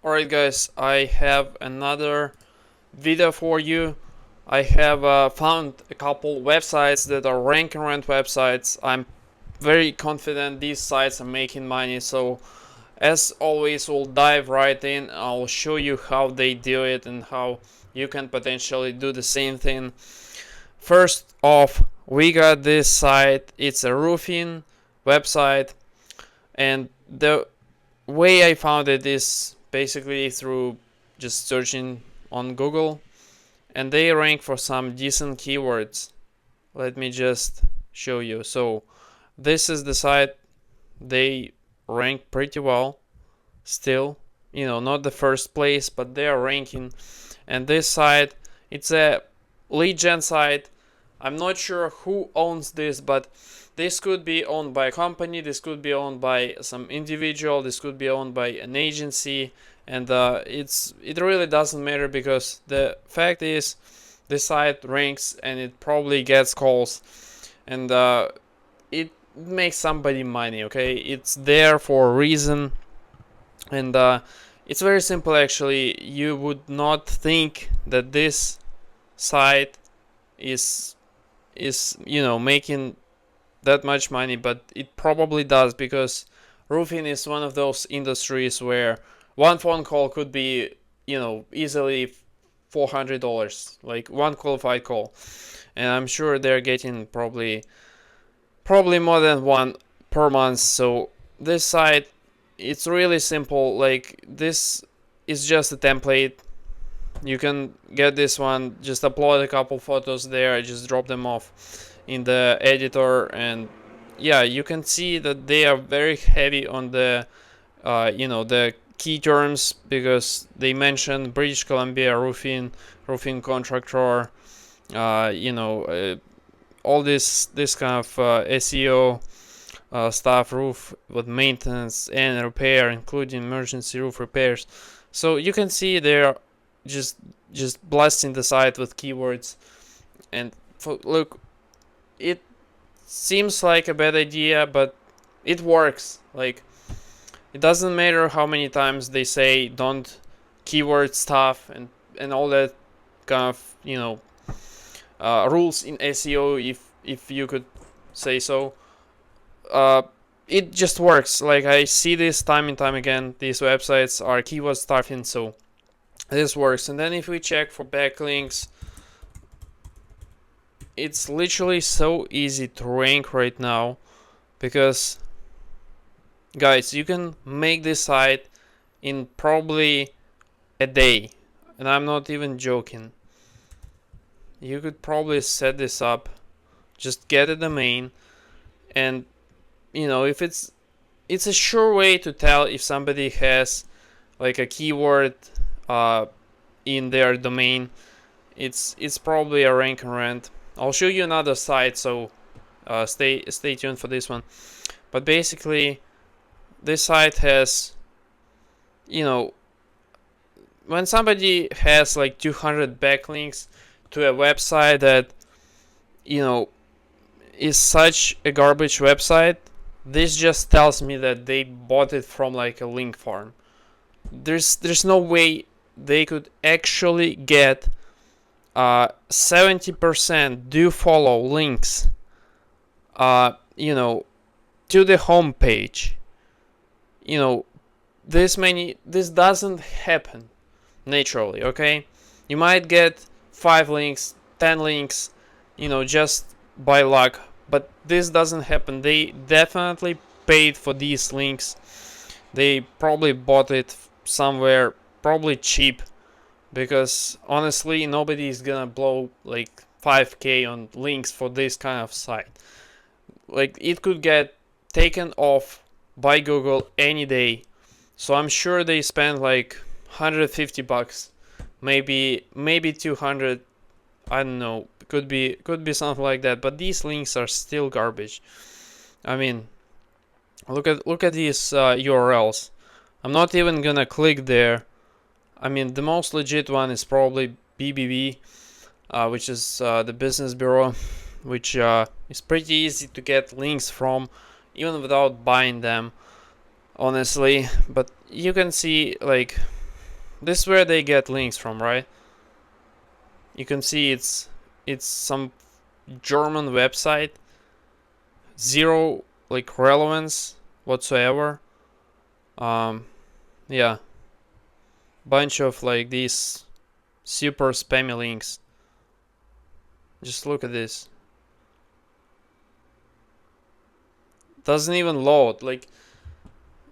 Alright guys, I have another video for you. I have found a couple websites that are rank and rent websites. I'm very confident these sites are making money, so as always we'll dive right in. I'll show you how they do it and how you can potentially do the same thing. First off, we got this site. It's a roofing website, and the way I found it is basically through just searching on Google, and they rank for some decent keywords. Let me just show you. So this is the site. They rank pretty well still, not the first place, but they are ranking. And this site, it's a lead gen site. I'm not sure who owns this, but this could be owned by a company, this could be owned by some individual, this could be owned by an agency, and it really doesn't matter, because the fact is this site ranks and it probably gets calls, and it makes somebody money. Okay, it's there for a reason, and it's very simple actually. You would not think that this site is making that much money, but it probably does, because roofing is one of those industries where one phone call could be easily $400, like one qualified call, and I'm sure they're getting probably more than one per month. So this site, it's really simple. Like, this is just a template. You can get this one, just upload a couple photos there, just drop them off in the editor, and yeah, you can see that they are very heavy on the the key terms, because they mention British Columbia roofing contractor, all this kind of SEO stuff, roof with maintenance and repair, including emergency roof repairs. So you can see they're just blasting the site with keywords, and look, it seems like a bad idea, but it works. Like, it doesn't matter how many times they say don't keyword stuff and all that kind of rules in SEO, if you could say so. uh, it just works. Like, I see this time and time again. These websites are keyword stuffing, so this works. And then if we check for backlinks, it's literally so easy to rank right now, because guys, you can make this site in probably a day, and I'm not even joking. You could probably set this up, just get a domain, and if it's a sure way to tell if somebody has like a keyword in their domain. It's probably a rank and rent. I'll show you another site, so stay tuned for this one. But basically, this site has, when somebody has like 200 backlinks to a website that is such a garbage website, this just tells me that they bought it from like a link farm. There's no way they could actually get 70% do follow links to the home page. This doesn't happen naturally. Okay, you might get 5 links, 10 links, just by luck, but this doesn't happen. They definitely paid for these links. They probably bought it somewhere, probably cheap, because honestly nobody is gonna blow like 5k on links for this kind of site. Like, it could get taken off by Google any day. So I'm sure they spent like $150, maybe 200. I don't know, could be something like that, but these links are still garbage. I mean, look at these URLs. I'm not even gonna click there. I mean, the most legit one is probably BBB, which is the Business Bureau, which is pretty easy to get links from, even without buying them, honestly. But you can see, like, this is where they get links from, right? You can see it's some German website, zero like relevance whatsoever. Yeah, bunch of like these super spammy links. Just look at this. Doesn't even load. Like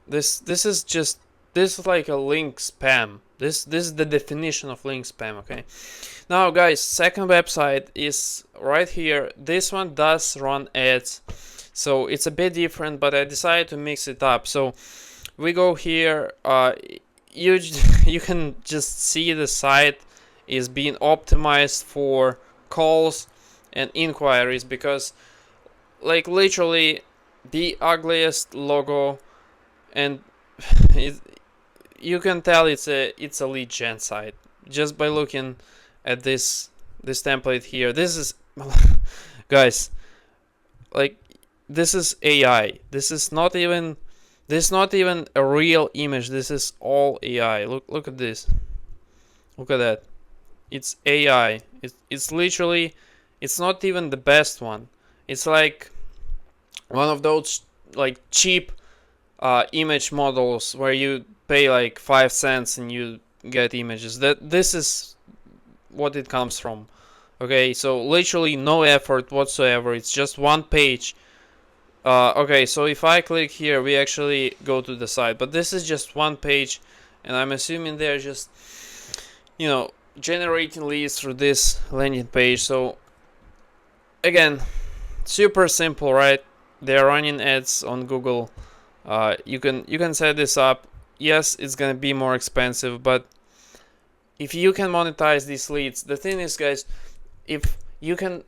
this is like a link spam. This is the definition of link spam, okay? Now guys, second website is right here. This one does run ads, so it's a bit different, but I decided to mix it up. So we go here, you can just see the site is being optimized for calls and inquiries, because like literally the ugliest logo, and you can tell it's a lead gen site just by looking at this template here. This is guys, like this is AI. This is not even a real image. This is all AI. Look at this. Look at that. It's AI. It's literally, it's not even the best one. It's like one of those like cheap image models where you pay like 5 cents and you get images. This is what it comes from. Okay, so literally no effort whatsoever. It's just one page. Okay, so if I click here, we actually go to the site, but this is just one page, and I'm assuming they're just, you know, generating leads through this landing page. So again, super simple, right? They're running ads on Google. You can set this up. Yes, it's gonna be more expensive, but if you can monetize these leads, the thing is, guys, if you can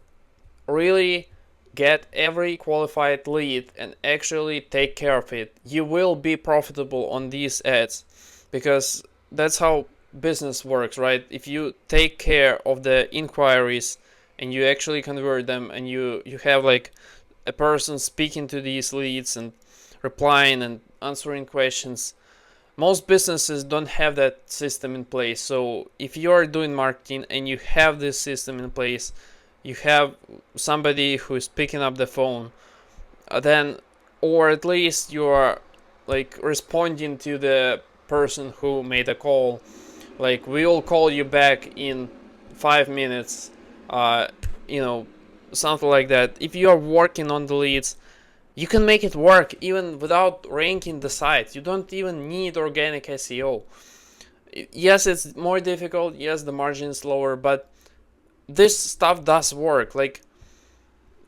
really get every qualified lead and actually take care of it, you will be profitable on these ads, because that's how business works, right? If you take care of the inquiries and you actually convert them, and you have like a person speaking to these leads and replying and answering questions, most businesses don't have that system in place. So if you are doing marketing and you have this system in place, you have somebody who is picking up the phone, then, or at least you are like responding to the person who made a call, like we will call you back in 5 minutes, you know, something like that. If you are working on the leads, you can make it work even without ranking the site. You don't even need organic SEO. Yes, it's more difficult. Yes, the margin is lower, but this stuff does work. Like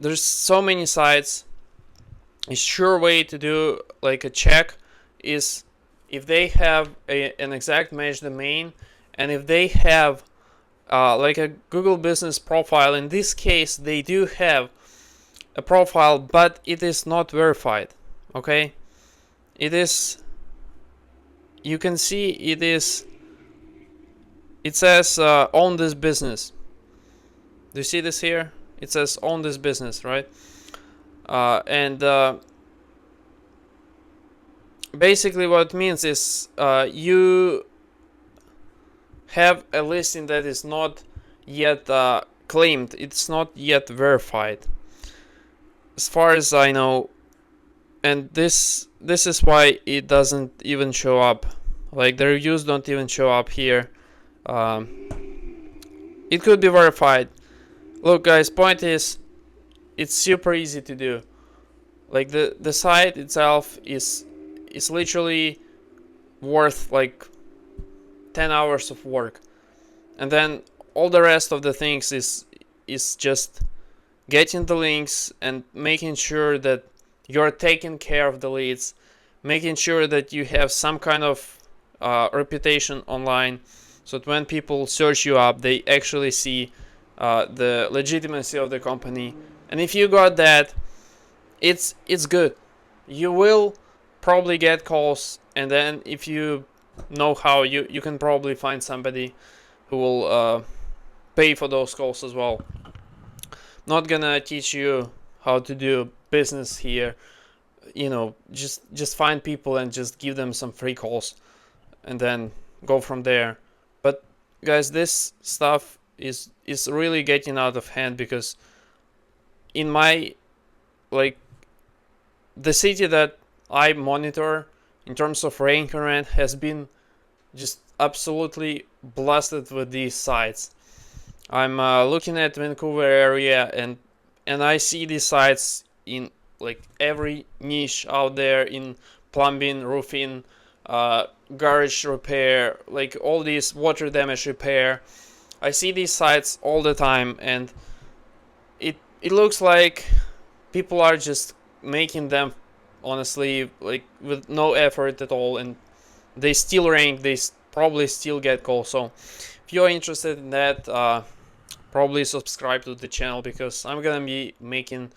there's so many sites. A sure way to do like a check is if they have an exact match domain, and if they have like a Google business profile. In this case, they do have a profile, but it is not verified. Okay, it is, you can see it is, it says own this business. Do you see this here? It says own this business, right? And basically what it means is you have a listing that is not yet claimed. It's not yet verified, as far as I know. And this is why it doesn't even show up. Like the reviews don't even show up here. It could be verified. Look guys, point is, it's super easy to do. Like the site itself is literally worth like 10 hours of work, and then all the rest of the things is just getting the links and making sure that you're taking care of the leads, making sure that you have some kind of reputation online, so that when people search you up, they actually see the legitimacy of the company. And if you got that, it's good. You will probably get calls, and then if you know how, you can probably find somebody who will pay for those calls as well. Not gonna teach you how to do business here. You know, just find people and just give them some free calls, and then go from there. But guys, this stuff is really getting out of hand, because in my, like, the city that I monitor in terms of rank rent has been just absolutely blasted with these sites. I'm looking at Vancouver area, and I see these sites in like every niche out there, in plumbing, roofing, garage repair, like all these water damage repair. I see these sites all the time, and it looks like people are just making them, honestly, like with no effort at all, and they still rank, they probably still get calls. So if you're interested in that, probably subscribe to the channel, because I'm gonna be making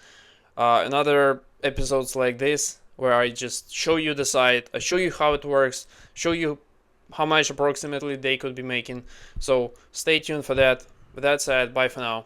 another episodes like this, where I just show you the site, I show you how it works, show you how much approximately they could be making. So stay tuned for that. With that said, bye for now.